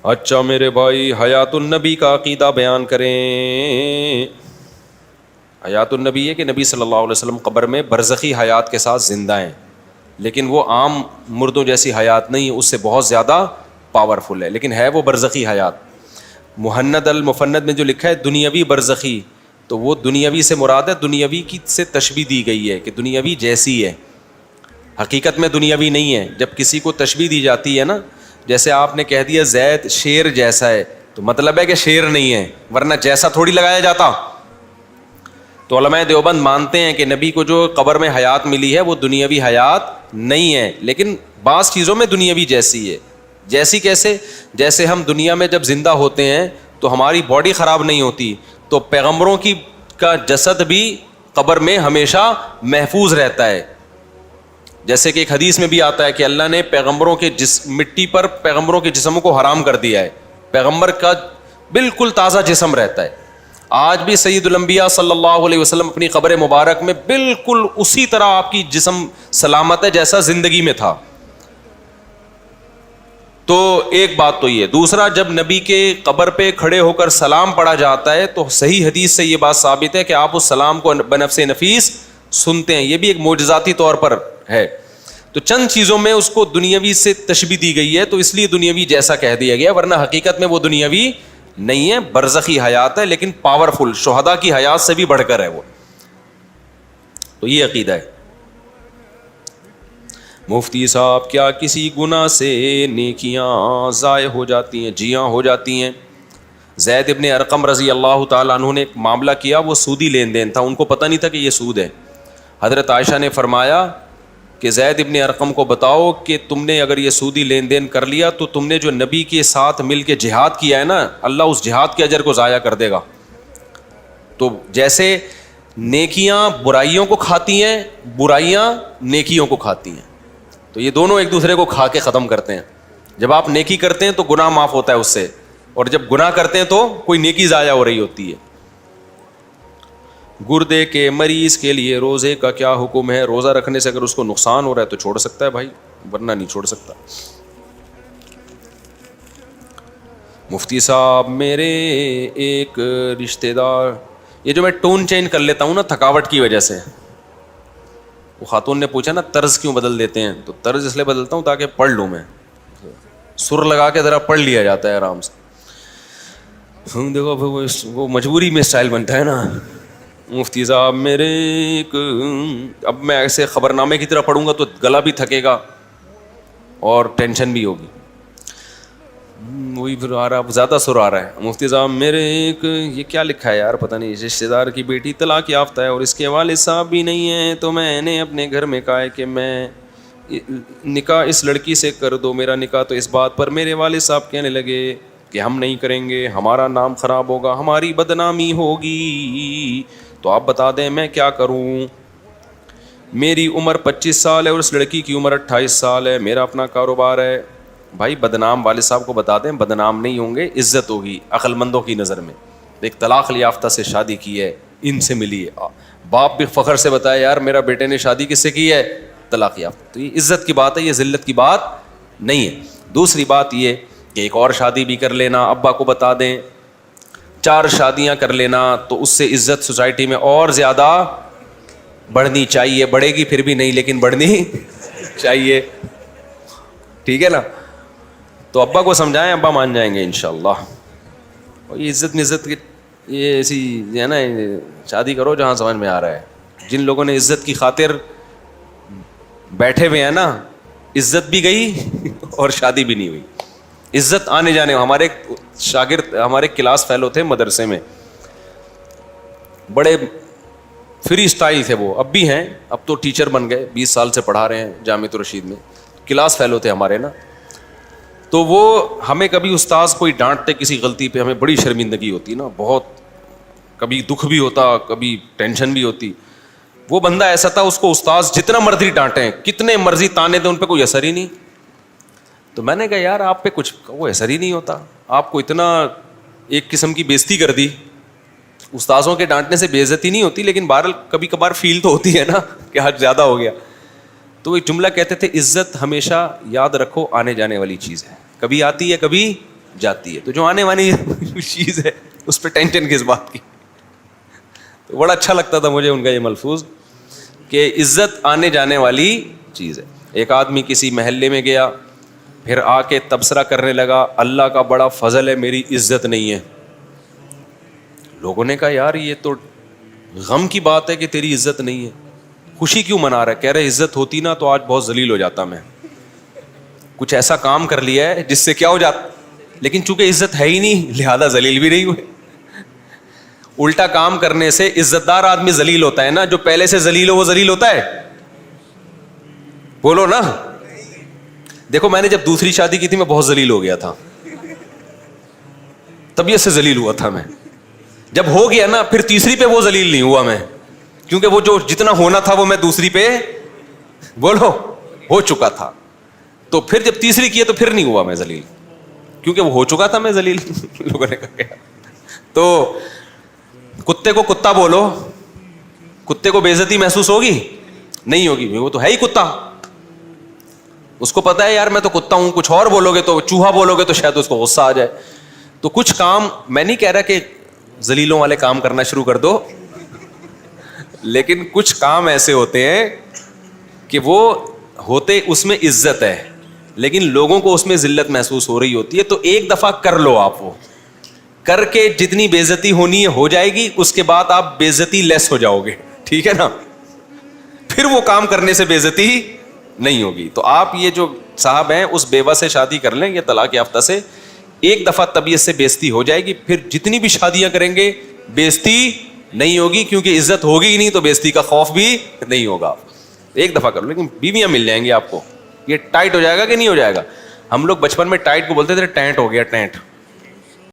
اچھا میرے بھائی، حیات النبی کا عقیدہ بیان کریں. حیات النبی ہے کہ نبی صلی اللہ علیہ وسلم قبر میں برزخی حیات کے ساتھ زندہ ہیں، لیکن وہ عام مردوں جیسی حیات نہیں ہے، اس سے بہت زیادہ پاورفل ہے، لیکن ہے وہ برزخی حیات. مہند المفند میں جو لکھا ہے دنیاوی برزخی، تو وہ دنیاوی سے مراد ہے، دنیاوی کی سے تشبیہ دی گئی ہے کہ دنیاوی جیسی ہے، حقیقت میں دنیاوی نہیں ہے. جب کسی کو تشبیہ دی جاتی ہے نا، جیسے آپ نے کہہ دیا زید شیر جیسا ہے، تو مطلب ہے کہ شیر نہیں ہے، ورنہ جیسا تھوڑی لگایا جاتا. تو علماء دیوبند مانتے ہیں کہ نبی کو جو قبر میں حیات ملی ہے وہ دنیاوی حیات نہیں ہے، لیکن بعض چیزوں میں دنیاوی جیسی ہے. جیسی کیسے؟ جیسے ہم دنیا میں جب زندہ ہوتے ہیں تو ہماری باڈی خراب نہیں ہوتی، تو پیغمبروں کا جسد بھی قبر میں ہمیشہ محفوظ رہتا ہے. جیسے کہ ایک حدیث میں بھی آتا ہے کہ اللہ نے پیغمبروں کے مٹی پر پیغمبروں کے جسموں کو حرام کر دیا ہے، پیغمبر کا بالکل تازہ جسم رہتا ہے. آج بھی سید الانبیاء صلی اللہ علیہ وسلم اپنی قبر مبارک میں بالکل اسی طرح آپ کی جسم سلامت ہے جیسا زندگی میں تھا. تو ایک بات تو یہ. دوسرا، جب نبی کے قبر پہ کھڑے ہو کر سلام پڑھا جاتا ہے تو صحیح حدیث سے یہ بات ثابت ہے کہ آپ اس سلام کو بنفس نفیس سنتے ہیں، یہ بھی ایک معجزاتی طور پر ہے. تو چند چیزوں میں اس کو دنیاوی سے تشبیہ دی گئی ہے، تو اس لیے دنیاوی جیسا کہہ دیا گیا، ورنہ حقیقت میں وہ دنیاوی نہیں ہے، برزخی حیات ہے، لیکن پاورفل، شہداء کی حیات سے بھی بڑھ کر ہے وہ. تو یہ عقیدہ ہے. مفتی صاحب، کیا کسی گناہ سے نیکیاں ضائع ہو جاتی ہیں؟ جی ہاں، ہو جاتی ہیں. زید ابن ارقم رضی اللہ تعالیٰ عنہ نے ایک معاملہ کیا، وہ سودی لین دین تھا، ان کو پتہ نہیں تھا کہ یہ سود ہے. حضرت عائشہ نے فرمایا کہ زید ابن ارقم کو بتاؤ کہ تم نے اگر یہ سودی لین دین کر لیا تو تم نے جو نبی کے ساتھ مل کے جہاد کیا ہے نا، اللہ اس جہاد کے اجر کو ضائع کر دے گا. تو جیسے نیکیاں برائیوں کو کھاتی ہیں، برائیاں نیکیوں کو کھاتی ہیں، تو یہ دونوں ایک دوسرے کو کھا کے ختم کرتے ہیں. جب آپ نیکی کرتے ہیں تو گناہ معاف ہوتا ہے اس سے، اور جب گناہ کرتے ہیں تو کوئی نیکی ضائع ہو رہی ہوتی ہے. گردے کے مریض کے لیے روزے کا کیا حکم ہے؟ روزہ رکھنے سے اگر اس کو نقصان ہو رہا ہے تو چھوڑ سکتا ہے بھائی، ورنہ نہیں چھوڑ سکتا. مفتی صاحب، میرے ایک رشتہ دار، یہ جو میں ٹون چینج کر لیتا ہوں نا تھکاوٹ کی وجہ سے، وہ خاتون نے پوچھا نا طرز کیوں بدل دیتے ہیں، تو طرز اس لیے بدلتا ہوں تاکہ پڑھ لوں، میں سر لگا کے ذرا پڑھ لیا جاتا ہے آرام سے. دیکھو وہ مجبوری میں اسٹائل بنتا ہے نا. مفتی صاحب، میرے ایک، اب میں ایسے خبر نامے کی طرح پڑھوں گا تو گلا بھی تھکے گا اور ٹینشن بھی ہوگی، وہی پھر آ رہا، زیادہ سر آ رہا ہے. مفتی صاحب، میرے ایک، یہ کیا لکھا ہے یار پتہ نہیں، رشتہ دار کی بیٹی طلاق یافتہ ہے اور اس کے والد صاحب بھی نہیں ہیں، تو میں نے اپنے گھر میں کہا ہے کہ میں نکاح اس لڑکی سے کر دو میرا نکاح. تو اس بات پر میرے والد صاحب کہنے لگے کہ ہم نہیں کریں گے، ہمارا نام خراب ہوگا، ہماری بدنامی ہوگی. تو آپ بتا دیں میں کیا کروں؟ میری عمر 25 سال ہے اور اس لڑکی کی عمر 28 سال ہے، میرا اپنا کاروبار ہے. بھائی بدنام والد صاحب کو بتا دیں، بدنام نہیں ہوں گے، عزت ہوگی عقل مندوں کی نظر میں. ایک طلاق یافتہ سے شادی کی ہے، ان سے ملی ہے، باپ بھی فخر سے بتایا یار میرا بیٹے نے شادی کس سے کی ہے؟ طلاق یافتہ. تو یہ عزت کی بات ہے، یہ ذلت کی بات نہیں ہے. دوسری بات یہ کہ ایک اور شادی بھی کر لینا، ابا کو بتا دیں 4 شادیاں کر لینا، تو اس سے عزت سوسائٹی میں اور زیادہ بڑھنی چاہیے. بڑھے گی پھر بھی نہیں، لیکن بڑھنی چاہیے، ٹھیک ہے نا. تو ابا کو سمجھائیں، ابا مان جائیں گے انشاءاللہ. اور یہ عزت میں عزت کی، یہ ایسی ہے نا، شادی کرو جہاں سمجھ میں آ رہا ہے. جن لوگوں نے عزت کی خاطر بیٹھے ہوئے ہیں نا، عزت بھی گئی اور شادی بھی نہیں ہوئی. عزت آنے جانے. ہمارے شاگرد، ہمارے کلاس فیلو تھے مدرسے میں، بڑے فری اسٹائل تھے وہ، اب بھی ہیں، اب تو ٹیچر بن گئے، 20 سال سے پڑھا رہے ہیں جامعۃ الرشید میں. کلاس فیلو تھے ہمارے نا. تو وہ ہمیں کبھی استاذ کوئی ڈانٹتے کسی غلطی پہ، ہمیں بڑی شرمندگی ہوتی نا، بہت، کبھی دکھ بھی ہوتا، کبھی ٹینشن بھی ہوتی. وہ بندہ ایسا تھا، اس کو استاذ جتنا مرضی ڈانٹیں، کتنے مرضی تانے دیں، ان پہ کوئی اثر ہی نہیں. تو میں نے کہا یار آپ پہ کچھ وہ اثر ہی نہیں ہوتا، آپ کو اتنا ایک قسم کی بےزتی کر دی. استاذوں کے ڈانٹنے سے بے عزتی نہیں ہوتی، لیکن بہرحال کبھی کبھار فیل تو ہوتی ہے نا کہ حد زیادہ ہو گیا. تو وہ ایک جملہ کہتے تھے، عزت ہمیشہ یاد رکھو آنے جانے والی چیز ہے، کبھی آتی ہے کبھی جاتی ہے. تو جو آنے والی چیز ہے اس پہ ٹینشن کس بات کی. تو بڑا اچھا لگتا تھا مجھے ان کا یہ ملفوظ کہ عزت آنے جانے والی چیز ہے. ایک آدمی کسی محلے میں گیا, پھر آ کے تبصرہ کرنے لگا, اللہ کا بڑا فضل ہے میری عزت نہیں ہے. لوگوں نے کہا یار یہ تو غم کی بات ہے کہ تیری عزت نہیں ہے, خوشی کیوں منا رہا ہے؟ کہہ رہے عزت ہوتی نا تو آج بہت ذلیل ہو جاتا میں, کچھ ایسا کام کر لیا ہے جس سے کیا ہو جاتا, لیکن چونکہ عزت ہے ہی نہیں لہذا ذلیل بھی نہیں ہوئے. الٹا کام کرنے سے عزت دار آدمی ذلیل ہوتا ہے نا, جو پہلے سے ذلیل ہو وہ ذلیل ہوتا ہے؟ بولو نا. دیکھو میں نے جب دوسری شادی کی تھی میں بہت ذلیل ہو گیا تھا, طبیعت سے ذلیل ہوا تھا میں. جب ہو گیا نا پھر تیسری پہ وہ ذلیل نہیں ہوا میں, کیونکہ وہ جو جتنا ہونا تھا وہ میں دوسری پہ بولو ہو چکا تھا. تو پھر جب تیسری کی تو پھر نہیں ہوا میں ذلیل, کیونکہ وہ ہو چکا تھا میں ذلیل. لوگوں نے کہا تو کتے کو کتا بولو, کتے کو بے عزتی محسوس ہوگی؟ نہیں ہوگی, وہ تو ہے ہی کتا. اس کو پتا ہے یار میں تو کتا ہوں, کچھ اور بولو گے تو چوہا بولو گے تو شاید اس کو غصہ آ جائے. تو کچھ کام, میں نہیں کہہ رہا کہ ذلیلوں والے کام کرنا شروع کر دو, لیکن کچھ کام ایسے ہوتے ہیں کہ وہ ہوتے اس میں عزت ہے لیکن لوگوں کو اس میں ذلت محسوس ہو رہی ہوتی ہے. تو ایک دفعہ کر لو, آپ وہ کر کے جتنی بے عزتی ہونی ہے ہو جائے گی, اس کے بعد آپ بے عزتی لیس ہو جاؤ گے, ٹھیک ہے نا. پھر وہ کام کرنے سے بے عزتی نہیں ہوگی. تو آپ یہ جو صاحب ہیں اس بیوہ سے شادی کر لیں, یہ طلاق یافتہ سے, ایک دفعہ طبیعت سے بے عزتی ہو جائے گی, پھر جتنی بھی شادیاں کریں گے بے عزتی نہیں ہوگی, کیونکہ عزت ہوگی ہی نہیں تو بے عزتی کا خوف بھی نہیں ہوگا. ایک دفعہ کر لو, لیکن بیویاں مل جائیں گی آپ کو. یہ ٹائٹ ہو جائے گا کہ نہیں ہو جائے گا؟ ہم لوگ بچپن میں ٹائٹ کو بولتے تھے ٹینٹ ہو گیا, ٹینٹ.